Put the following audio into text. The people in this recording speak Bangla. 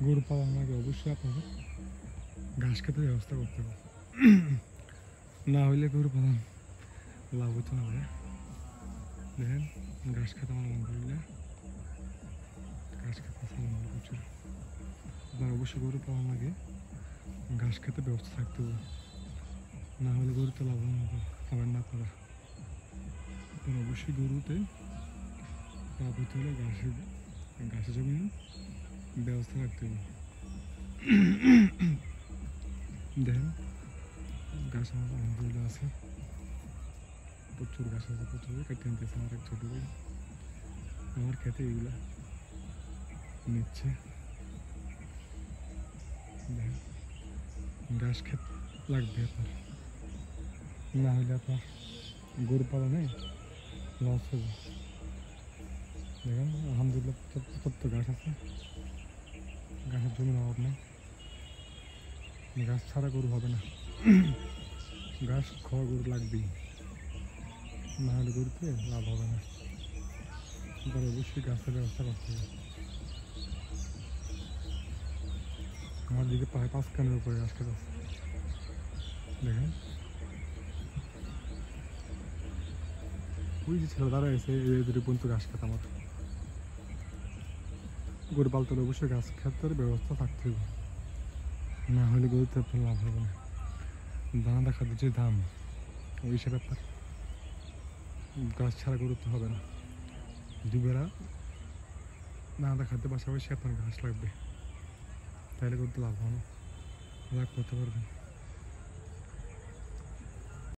গরু পালন আগে অবশ্যই আপনাদের ঘাস খেতে ব্যবস্থা করতে হবে, না হইলে গরু পালন লাভ হতে হবে। দেখেন ঘাস খেতে আমার মন করলে ঘাস খেতে প্রচুর। আপনার অবশ্যই গরু পালন আগে ঘাস খেতে ব্যবস্থা থাকতে হবে, না হলে গরুতে লাভবান হবেন না আপনারা। আপনার অবশ্যই গরুতে লাভ হতে হলে ঘাসের জন্য ব্যবস্থা রাখতে হবে। দেখেন গাছ আমার আলহামদুলিল্লাহ আছে, প্রচুর গাছ আছে, প্রচুর কেটে নিতেছে আমার এক ছোটো ভাই। আমার খেতে এগুলা নিচ্ছে। দেখেন ঘাস খেত লাগবে আপনার, না হলে আপনার গরু পালনে লস হবে। দেখেন আলহামদুলিল্লাহ প্রচুর গাছ আছে, গাছের জমির অভাব নেই। গাছ ছাড়া গরু হবে না, ঘাস খাওয়া গরু লাগবেই, না হলে গরুতে লাভ হবে না। তার অবশ্যই গাছের ব্যবস্থা করতে হবে। আমার দিকে প্রায় 5 কানের উপরে গাছ কাটা আছে। দেখেন ওই যে ছেলে দাঁড়া আছে এদের পর্যন্ত ঘাস খেতে আমার। গরু পালতে হলে অবশ্যই ঘাস খেতে ব্যবস্থা থাকতে হবে, না হলে গরুতে আপনার লাভ হবে না। দানা খাদ্যের যে দাম ওই সে ব্যাপার, গাছ ছাড়া গরুতে হবে না। দুবেলা দানা খাদ্যের পাশাপাশি আপনার ঘাস লাগবে, তাহলে গরুতে লাভ হবে, লাভ করতে পারবেন।